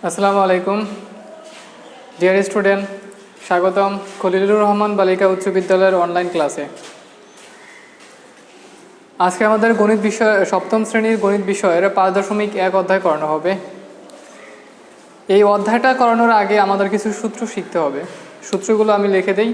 আসসালামু আলাইকুম dear student, স্বাগতম খলিলুর রহমান বালিকা উচ্চ বিদ্যালয়ের অনলাইন ক্লাসে। আজকে আমাদের গণিত বিষয় সপ্তম শ্রেণীর গণিত বিষয়ের 5.1 অধ্যায় করানো হবে। এই অধ্যায়টা করানোর আগে আমাদের কিছু সূত্র শিখতে হবে। সূত্রগুলো আমি লিখে দিই,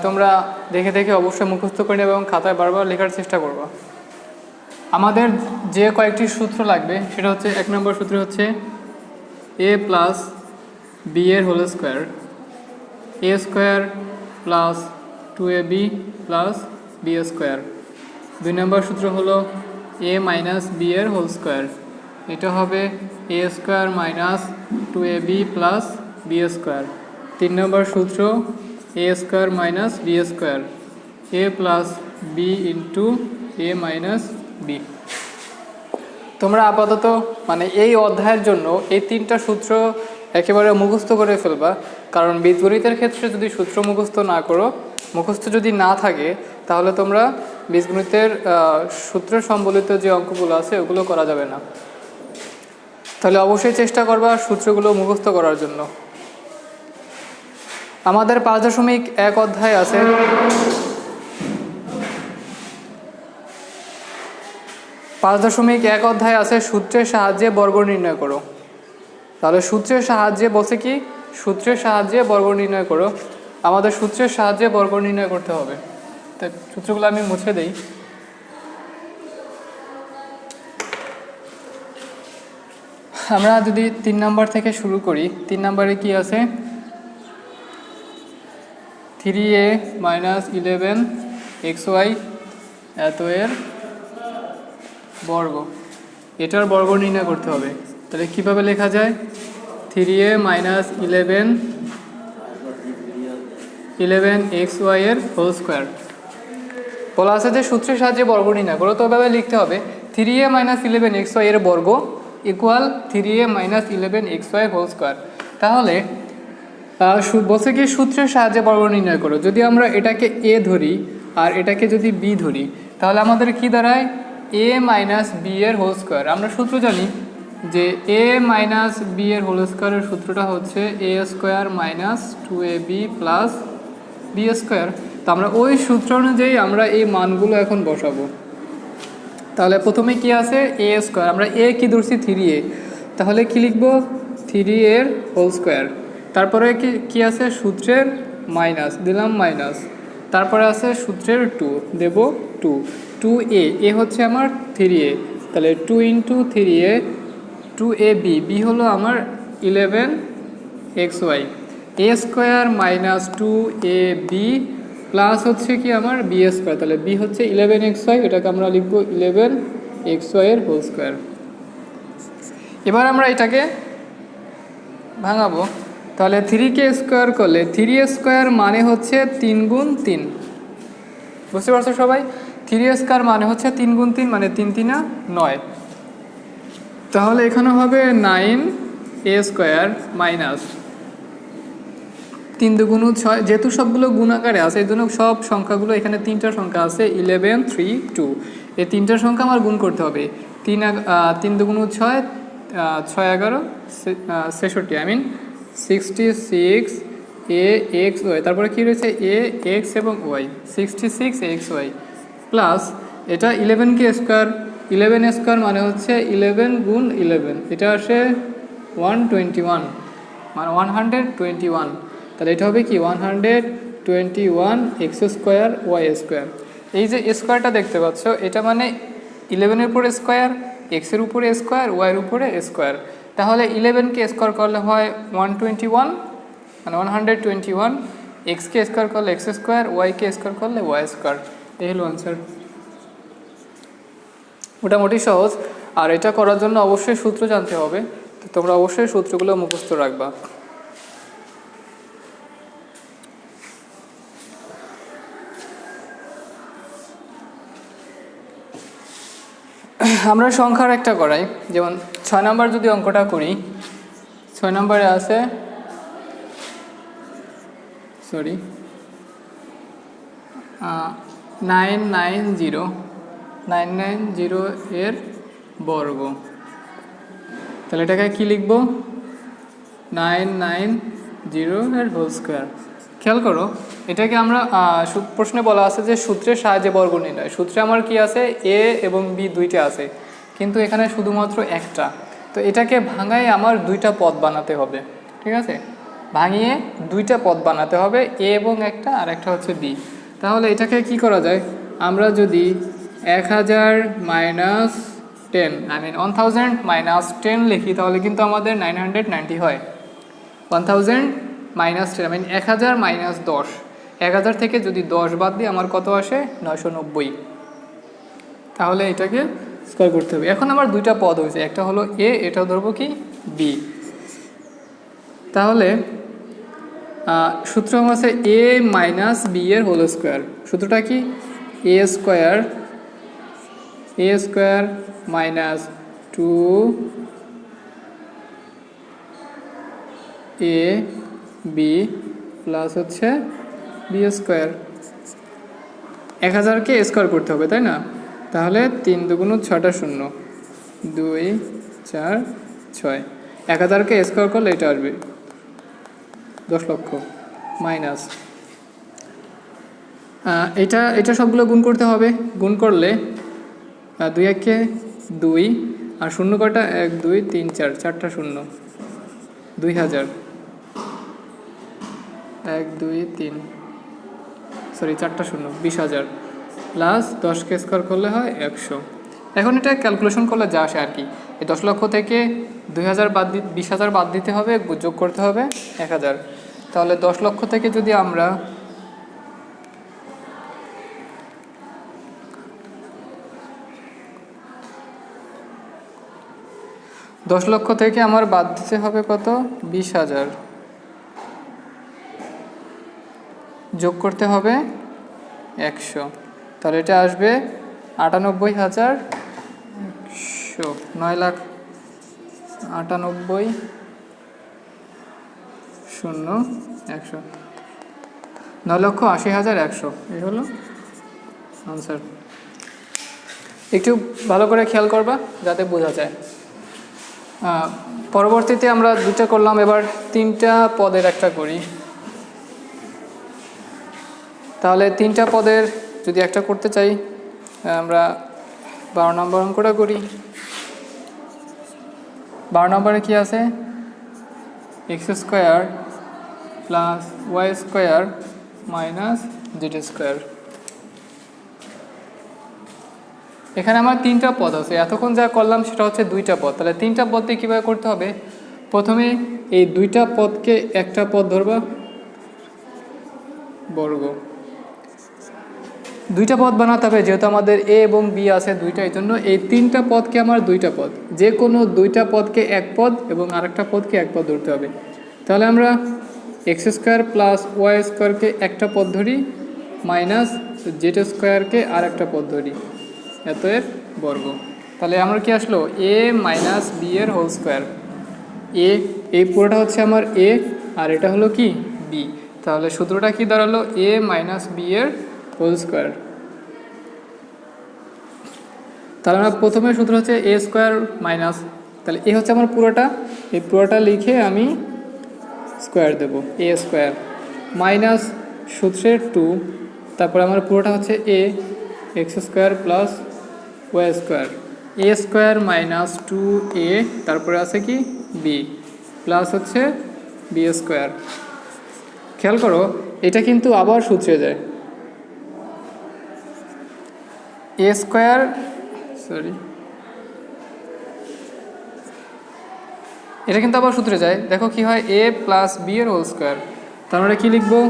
তোমরা দেখে দেখে অবশ্যই মুখস্থ করে নেবে এবং খাতায় বারবার লেখার চেষ্টা করবে। আমাদের যে কয়েকটি সূত্র লাগবে সেটা হচ্ছে, 1 নম্বর সূত্র হচ্ছে a প্লাস বি এর whole square, A square plus 2ab plus B square. 2 number সূত্র হলো a মাইনাস বি এর হোল স্কোয়ার, এটা হবে A square minus 2ab plus B square. 3 number সূত্র A square minus B square, A plus B into A minus B. তোমরা আপাতত এই অধ্যায়ের জন্য এই 3টা সূত্র একেবারে মুখস্থ করে ফেলবা, কারণ বীজগণিতের ক্ষেত্রে যদি সূত্র মুখস্থ যদি না থাকে তাহলে তোমরা বীজগণিতের সূত্র সম্বলিত যে অঙ্কগুলো আছে ওগুলো করা যাবে না। তাহলে অবশ্যই চেষ্টা করবা সূত্রগুলো মুখস্থ করার জন্য। আমাদের 5.1 অধ্যায় আছে। 5.1 অধ্যায় আছে সূত্রের সাহায্যে বর্গ নির্ণয় করো। তাহলে সূত্রের সাহায্যে বলছে কি, সূত্রের সাহায্যে বর্গ নির্ণয় করো। আমাদের সূত্রের সাহায্যে বর্গ নির্ণয় করতে হবে। তাই সূত্রগুলো আমি মুছে দেই। আমরা যদি 3 নম্বর থেকে শুরু করি, 3 নম্বরে কি আছে, 3a মাইনাস 11xy এত এর বর্গ, এটার বর্গ নির্ণয় করতে হবে। তাহলে কিভাবে লেখা যায়, 3a মাইনাস 11xy এর হোল স্কোয়ার। বলা আছে যে সূত্রের সাহায্যে বর্গ নির্ণয় করো, তো ওভাবে লিখতে হবে 3a মাইনাস 11xy এর বর্গ equal 3a minus 11xy whole square. তাহলে বলছে কি সূত্রের সাহায্যে বর্গ নির্ণয় করো। যদি আমরা এটাকে a ধরি আর এটাকে যদি b ধরি, তাহলে আমাদের কি দাঁড়ায়, a মাইনাস বি এর হোল স্কোয়ার। আমরা সূত্র জানি যে a মাইনাস বি এর হোল স্কোয়ারের সূত্রটা হচ্ছে a square minus 2ab plus B square. তো আমরা ওই সূত্র অনুযায়ী আমরা এই মানগুলো এখন বসাবো। তাহলে প্রথমে কি আছে, a স্কোয়ার, আমরা a কি ধরছি 3a, তাহলে কি লিখবো 3a এর হোল স্কোয়ার। তারপরে কি আছে, সূত্রের মাইনাস দিলাম মাইনাস, তারপরে আছে সূত্রের 2 দেব 2a, এ হচ্ছে আমার 3a, তাহলে 2 ইন্টু 3a 2ab, বি হলো আমার 11xy, a square minus 2ab plus হচ্ছে কি আমার বি স্কোয়ার, তাহলে বি হচ্ছে 11xy, এটাকে আমরা লিখবো 11xy এর হোল স্কোয়ার। এবার আমরা এটাকে ভাঙাবো। তাহলে 3কে স্কোয়ার করলে 3a স্কোয়ার মানে হচ্ছে 3 গুণ 3, বুঝতে পারছো সবাই? 3a স্কোয়ার মানে হচ্ছে 3 গুণ 3 মানে 3 3 9। তাহলে এখানে হবে 9a স্কোয়ার মাইনাস 3 দুগুণ 6, যেহেতু সবগুলো গুণ আকারে আছে এই জন্য সব সংখ্যাগুলো এখানে 3টা সংখ্যা আছে 11 3 2, এই 3টা সংখ্যা আমার গুণ করতে হবে। 3 দুগুণ 6, 6 11 66, আই মিন 66 axy, তারপরে কি রয়েছে a x এবং y, 66xy প্লাস এটা 11কে স্কোয়ার, 11 স্কোয়ার মানে হচ্ছে 11 গুণ 11, এটা আসে 121 মানে 121, তাহলে এটা হবে কি 121 x স্কোয়ার y স্কোয়ার। এই যে স্কোয়ারটা দেখতে পাচ্ছ, এটা মানে 11 এর উপরে স্কোয়ার, x এর উপরে স্কোয়ার, y এর উপরে স্কোয়ার। তাহলে 11কে স্কোয়ার করলে হয় 121 মানে 121, এক্সকে স্কোয়ার করলে এক্স স্কোয়ার, ওয়াইকে স্কোয়ার করলে ওয়াই স্কোয়ার। এই হলো আনসার। মোটামুটি সহজ। আর এটা করার জন্য অবশ্যই সূত্র জানতে হবে, তো তোমরা অবশ্যই সূত্রগুলো মুখস্থ রাখবা। আমরা সংখ্যার একটা করাই, যেমন 6 নম্বর যদি অঙ্কটা করি, 6 নম্বরে আছে 990 এর বর্গ। তাহলে এটাকে কি লিখবো, 990 এর হোল স্কোয়ার। খেয়াল করো, এটাকে আমরা প্রশ্নে বলা আছে যে সূত্রের সাহায্যে বর্গ নির্ণয়। সূত্রে আমার কি আছে, এ এবং বি দুইটা আছে, কিন্তু এখানে শুধুমাত্র একটা। তো এটাকে ভাঙায় আমার দুইটা পদ বানাতে হবে, ঠিক আছে? ভাঙিয়ে দুইটা পদ বানাতে হবে, এ এবং একটা, আর একটা হচ্ছে বি। তাহলে এটাকে কি করা যায়, আমরা যদি 1000 মাইনাস 10 1000 মাইনাস 10 লিখি, তাহলে কিন্তু আমাদের 990 হয়। 1000 মাইনাস 10 1000 মাইনাস 10, 1000 থেকে যদি 10 বাদ দিই আমার কত আসে, 990। তাহলে এটাকে স্কোয়ার করতে হবে। এখন আমার দুইটা পদ হয়েছে, একটা হলো এ, এটা ধরবো কি বি। তাহলে সূত্র হচ্ছে এ মাইনাস বি এর হোল স্কোয়ার। সূত্রটা কি, A square minus 2 A B plus হচ্ছে বি স্কোয়ার। 1000কে স্কোয়ার করতে হবে, তাই না? তাহলে 3 দুগুণ 6টা শূন্য, 2 4 6। 1000কে স্কোয়ার করলে এটা আসবে 10 লক্ষ মাইনাস এটা সবগুলো গুণ করতে হবে। গুণ করলে 2 1 2 আর শূন্য কটা, 1 2 3 4, 4টা শূন্য, 2000 1 2 3 সরি 4টা শূন্য, 20,000 প্লাস 10কে স্কোয়ার করলে হয় 100। এখন এটা ক্যালকুলেশন করলে যা আসে আর কি, এই 10 লক্ষ থেকে 2000 বাদ 20,000 বাদ দিতে হবে, যোগ করতে হবে 1000। তাহলে 10 লক্ষ থেকে যদি আমরা 10 লক্ষ থেকে আমার বাদ দিতে হবে কত, 20,000, যোগ করতে হবে 100। তাহলে এটা আসবে 98,100, 9,98,000 9,80,100। এই হলো আনসার। একটু ভালো করে খেয়াল করবা যাতে বোঝা যায়। পরবর্তীতে আমরা দুটো করলাম, এবার 3টা পদের একটা করি। তাহলে 3টা পদের যদি একটা করতে চাই, আমরা 12 নম্বর অঙ্কটা করি। 12 নম্বরে কি আছে, x square plus Y square minus Z square. এখানে আমার 3টা পদ আছে, এতক্ষণ যা করলাম সেটা হচ্ছে 2টা পদ। তাহলে 3টা পদ দিয়ে কীভাবে করতে হবে, প্রথমে এই 2টা পদকে একটা পদ ধরবা বর্গ, 2টা পদ বানাতে হবে, যেহেতু আমাদের এ এবং বি আছে দুইটা, এই জন্য এই 3টা পদকে আমার 2টা পদ, যে কোনো 2টা পদকে এক পদ এবং আরেকটা পদকে এক পদ ধরতে হবে। তাহলে আমরা এক্স স্কোয়ার প্লাস ওয়াই স্কোয়ারকে একটা পদ ধরি, মাইনাস জেড স্কোয়ারকে আর একটা পদ ধরি, এত এর বর্গ। তাহলে আমরা কি আসলো, এ মাইনাস বি এর হোল স্কোয়ার। এই পুরোটা হচ্ছে আমার এ, আর এটা হলো কি বি। তাহলে সূত্রটা কি দাঁড়ালো, এ মাইনাস বি এর হোল স্কোয়ার। তাহলে আমরা প্রথমে সূত্র হচ্ছে এ স্কোয়ার মাইনাস, তাহলে এ হচ্ছে আমার পুরোটা, এই পুরোটা লিখে আমি স্কোয়ার দেব, এ স্কোয়ার মাইনাস সূত্রের 2, তারপর আমার পুরোটা হচ্ছে A X square plus Y square, A square minus 2a, তারপরে আছে কি বি প্লাস হচ্ছে বি স্কোয়ার। খেয়াল করো এটা কিন্তু আবার সূত্রে যায়, এ স্কোয়ার এটা কিন্তু আবার সূত্রে যায়। দেখো কি হয়, এ প্লাস বি এর হোল স্কোয়ার। তার মানে কি লিখবো,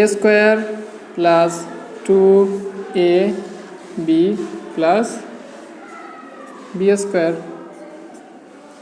A square plus 2a B plus B square.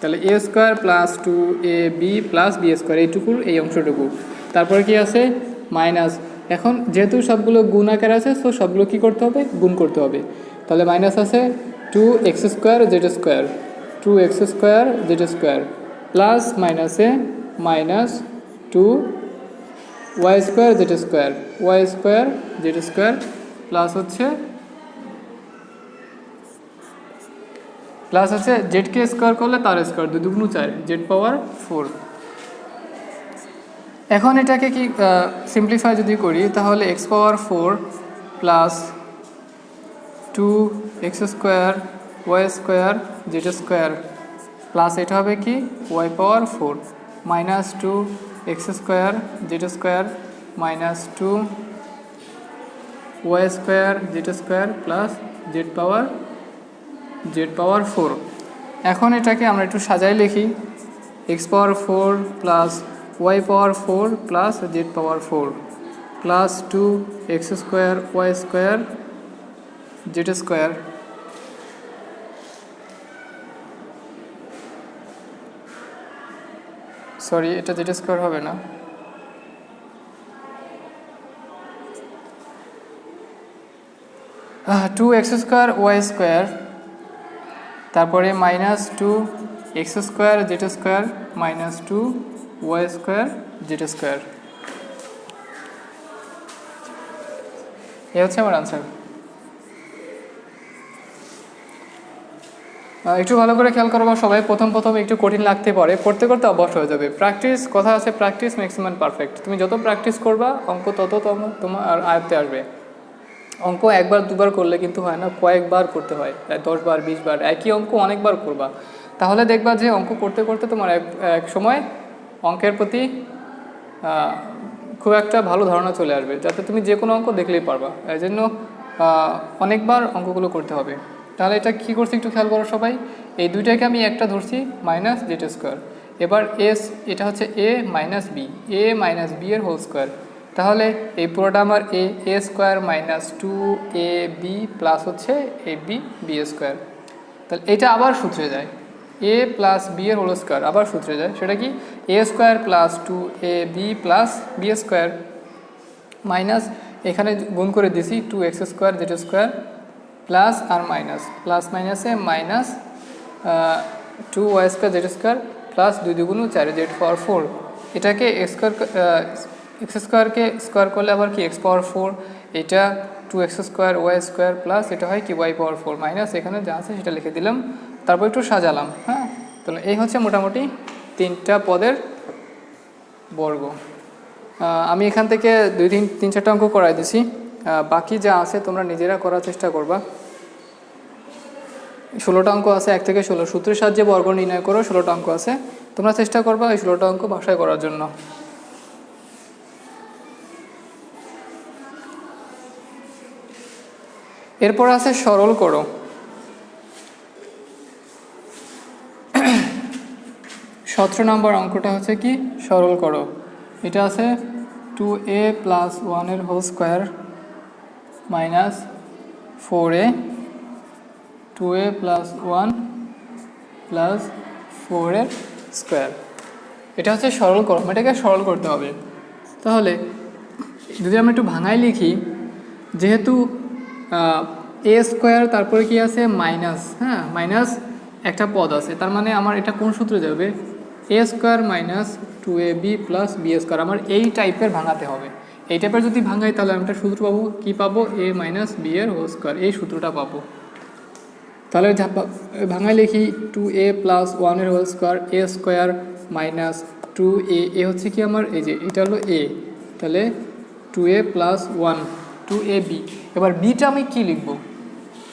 তাহলে A square plus 2ab plus B square, এইটুকুর এই অংশটুকু। তারপরে কি আছে মাইনাস, এখন যেহেতু সবগুলো গুণ আকার আছে, তো সবগুলো কী করতে হবে, গুণ করতে হবে। তাহলে মাইনাস আছে 2x square Z square, 2x square Z square plus মাইনাসে minus 2y square Z square, Y square Z square plus হচ্ছে প্লাস হচ্ছে জেডকে স্কোয়ার করলে তার স্কোয়ার 2 দুগুণ 4 জেড পাওয়ার 4। এখন এটাকে কি সিম্পলিফাই যদি করি তাহলে X power 4 plus 2x square Y square Z square plus এটা হবে কি Y power 4 minus 2x square Z square minus 2 Y square Z square plus Z power 4। এখন এটাকে আমরা একটু সাজাই লিখি X power 4 plus Y power 4 plus Z power 4 plus 2x square Y square Z square sorry এটা Z square হবে না, 2x square Y square তারপরে minus 2x square Z square minus 2 Y square Z square. এ হচ্ছে আমার answer. একটু ভালো করে খেয়াল করবো সবাই, প্রথম একটু কঠিন লাগতে পারে, পড়তে করতে অভ্যাস হয়ে যাবে। প্র্যাকটিস, কথা আছে প্র্যাকটিস ম্যাক্সিমাম পারফেক্ট। তুমি যত প্র্যাকটিস করবা অঙ্ক তত তোমার আয়ত্তে আসবে। অঙ্ক একবার দুবার করলে কিন্তু হয় না, কয়েকবার করতে হয়, 10 বার 20 বার একই অঙ্ক অনেকবার করবা, তাহলে দেখবা যে অঙ্ক করতে করতে তোমার এক সময় অঙ্কের প্রতি খুব একটা ভালো ধারণা চলে আসবে, যাতে তুমি যে কোনো অঙ্ক দেখলেই পারবা। এই জন্য অনেকবার অঙ্কগুলো করতে হবে। তাহলে এটা কী করছি একটু খেয়াল করো সবাই, এই দুইটাকে আমি একটা ধরছি মাইনাস জেড স্কোয়ার, এবার এটা হচ্ছে এ মাইনাস বি এর হোল স্কোয়ার, তাহলে এই পুরোটা আমার A square minus 2ab plus হচ্ছে বি স্কোয়ার। তাহলে এটা আবার সূত্রে যায়, এ প্লাস বি এর হোল স্কোয়ার আবার সূত্রে যায়, সেটা কি A square plus 2ab plus B square minus এখানে গুণ করে দিছি 2x square Z square plus আর মাইনাস প্লাস মাইনাসে minus 2y square Z square plus 2 দুগুণ 4 জেড পাওয়ার 4। এটাকে এক্স স্কোয়ারকে স্কোয়ার করলে আবার কি এক্স পাওয়ার 4, এটা 2x square Y square plus এটা হয় কি ওয়াই পাওয়ার 4 মাইনাস এখানে যা আছে সেটা লিখে দিলাম, তারপর একটু সাজালাম। হ্যাঁ, তাহলে এই হচ্ছে মোটামুটি 3টা পদের বর্গ। আমি এখান থেকে 3-4টা অঙ্ক করাই দিছি, বাকি যা আছে তোমরা নিজেরা করার চেষ্টা করবা। 16টা অঙ্ক আছে, 1 থেকে 16 সূত্রের সাহায্যে বর্গ নির্ণয় করো, 16টা অঙ্ক আছে, তোমরা চেষ্টা করবা এই 16টা অঙ্ক বাসায় করার জন্য। এরপর আছে সরল করো। 17 নম্বর অঙ্কটা হচ্ছে কি সরল করো। এটা আছে 2a প্লাস 1 এর whole square minus 4a 2a plus 1 plus 4 এর স্কোয়ার। এটা হচ্ছে সরল করো, এটাকে সরল করতে হবে। তাহলে যদি আমরা একটু ভাঙাই লিখি, যেহেতু এ স্কোয়ার তারপরে কি আছে মাইনাস, হ্যাঁ মাইনাস একটা পদ আছে, তার মানে আমার এটা কোন সূত্রে যাবে, A square minus 2ab plus B square. আমার এই টাইপের ভাঙাতে হবে, এই টাইপের যদি ভাঙাই তাহলে আমি একটা সূত্র পাবো, কি পাবো, এ মাইনাস বি এর হোল স্কোয়ার, এই সূত্রটা পাবো। তাহলে ভাঙাই লিখি 2a প্লাস 1 এর whole square A square minus 2a, এ হচ্ছে কি আমার এই যে এটা হলো এ, তাহলে 2a প্লাস 1 2ab। এবার বিটা আমি কি লিখবো,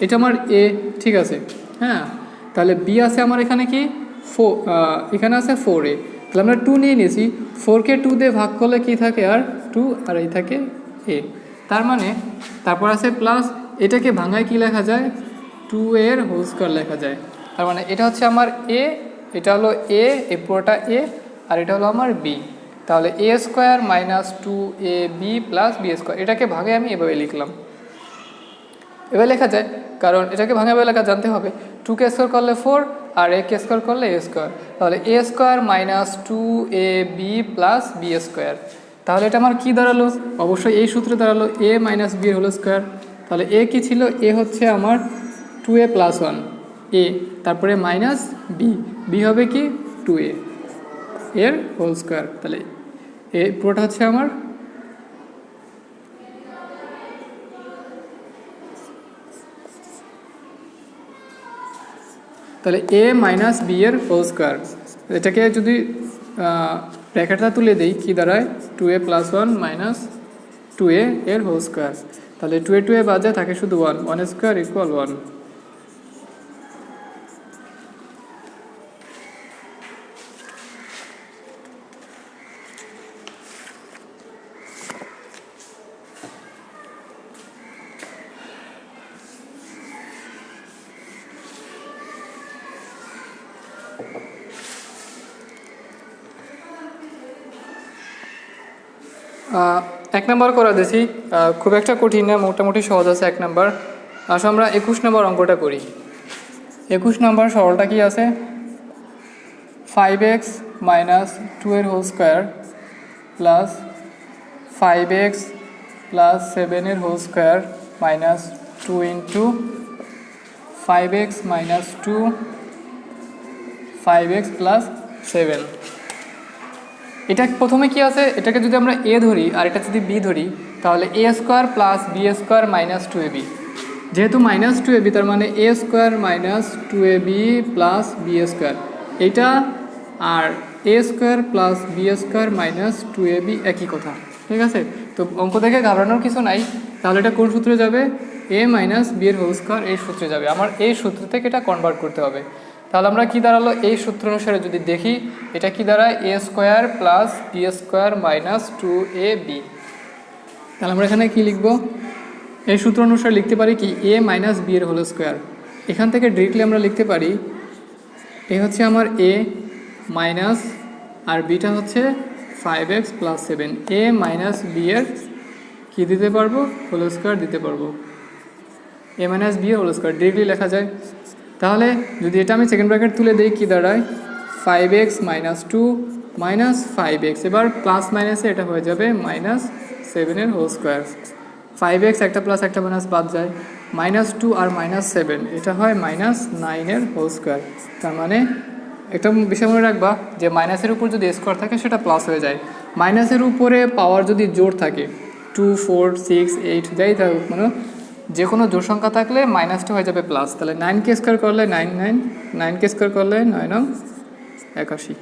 এটা আমার এ, ঠিক আছে, হ্যাঁ, তাহলে বি আছে আমার এখানে কি এখানে আছে 4a, তাহলে আমরা 2 নিয়ে নিয়েছি, 4কে 2 দিয়ে ভাগ করলে কি থাকে আর 2, আর এই থাকে এ, তার মানে তারপর আছে প্লাস, এটাকে ভাঙায় কি লেখা যায় 2 এর হোল স্কোয়ার লেখা যায়। তার মানে এটা হচ্ছে আমার এ, এটা হলো এ, এই পুরোটা এ, আর এটা হলো আমার বি, তাহলে A square minus 2ab plus B square. এটাকে ভাগে আমি এভাবে লিখলাম, এভাবে লেখা যায়, কারণ এটাকে ভাঙাবে লেখা জানতে হবে, 2কে স্কোয়ার করলে 4 আর একে স্কোয়ার করলে এ স্কোয়ার, তাহলে A square minus 2ab plus B square. তাহলে এটা আমার কি দাঁড়ালো, অবশ্যই এই সূত্রে দাঁড়ালো A minus B whole square. তাহলে এ কি ছিল, এ হচ্ছে আমার 2a প্লাস 1 এ, তারপরে মাইনাস বি হবে কি 2a এর হোল স্কোয়ার। তাহলে এ পুরোটা হচ্ছে আমার তাহলে a মাইনাস বি এর হোল স্কোয়ার, এটাকে যদি ব্র্যাকেটটা তুলে দিই কি দাঁড়ায় 2a প্লাস 1 মাইনাস 2a এর হোল স্কোয়ার। তাহলে 2a বাদ যায় থাকে শুধু 1 স্কোয়ার ইকুয়াল 1। এক নম্বর করা দিয়েছি, খুব একটা কঠিন না, মোটামুটি সহজ আছে এক নম্বর। আসলে আমরা 21 নম্বর অঙ্কটা করি। 21 নম্বর সরলটা কি আছে 5x মাইনাস 2 এর whole square plus 5x plus 7 এর whole square minus 2 into 5x minus 2 5x plus 7। এটা প্রথমে কি আছে, এটাকে যদি আমরা a ধরি আর এটা যদি b ধরি তাহলে a square plus b square minus 2ab, যেহেতু মাইনাস 2ab তার মানে a square minus 2ab plus b square, এটা আর a square plus b square minus 2ab একই কথা, ঠিক আছে। তো অঙ্ক দেখে ঘাবড়ানোর কিছু নাই। তাহলে এটা কোন সূত্রে যাবে, a মাইনাস b এর হোল স্কোয়ার এই সূত্রে যাবে। আমার এই সূত্র থেকে এটা কনভার্ট করতে হবে। তাহলে আমরা কি দাঁড়ালো, এই সূত্র অনুসারে যদি দেখি এটা কি দাঁড়ায় a square plus b square minus 2ab। তাহলে আমরা এখানে কি লিখব, এই সূত্র অনুসারে লিখতে পারি কি a মাইনাস b এর হোল স্কোয়ার। এখান থেকে ডিরেক্টলি আমরা লিখতে পারি এ হচ্ছে আমার a মাইনাস আর বিটা হচ্ছে 5x plus 7, a minus b এর কী দিতে পারবো হোল স্কোয়ার দিতে পারবো, a মাইনাস b এর হোল স্কোয়ার ডিরেক্টলি লেখা যায়। তাহলে যদি এটা আমি সেকেন্ড ব্র্যাকেট তুলে দিই কি দাঁড়ায় 5x মাইনাস 2 মাইনাস 5x, এবার প্লাস মাইনাসে এটা হয়ে যাবে মাইনাস 7 এর হোল স্কোয়ার। 5x একটা প্লাস একটা মাইনাস বাদ যায়, মাইনাস 2 আর মাইনাস 7 এটা হয় মাইনাস 9 এর হোল স্কোয়ার। তার মানে একটা বিষয় মনে রাখবা যে মাইনাসের উপর যদি স্কোয়ার থাকে সেটা প্লাস হয়ে যায়, মাইনাসের উপরে পাওয়ার যদি জোড় থাকে 2 4 6 8 যাই থাকুক মানে যে কোনো জোড় সংখ্যা থাকলে মাইনাসটা হয়ে যাবে প্লাস। তাহলে 9কে স্কোয়ার করলে 9কে স্কোয়ার করলে 9 81।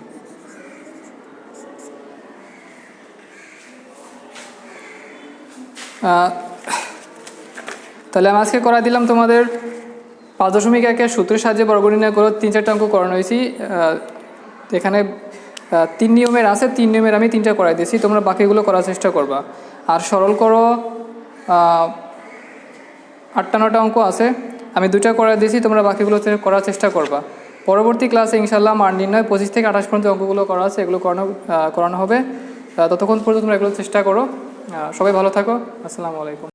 তাহলে আমি আজকে করা দিলাম তোমাদের 5.1 সূত্রের সাহায্যে বর্গ নির্ণয় করো। 3-4টা অঙ্ক করানো হয়েছি, এখানে 3 নিয়মের আছে, 3 নিয়মের আমি 3টা করাই দিয়েছি, তোমরা বাকিগুলো করার চেষ্টা করবা। আর সরল করো 8-9টা অঙ্ক আছে, আমি 2টা করাই দিয়েছি, তোমরা বাকিগুলো করার চেষ্টা করবা। পরবর্তী ক্লাসে ইনশাল্লাহ মান নির্ণয় 25 থেকে 28 পর্যন্ত অঙ্কগুলো করা আছে, এগুলো করানো হবে। ততক্ষণ পর্যন্ত তোমরা এগুলো চেষ্টা করো। সবাই ভালো থাকো, আসসালামু আলাইকুম।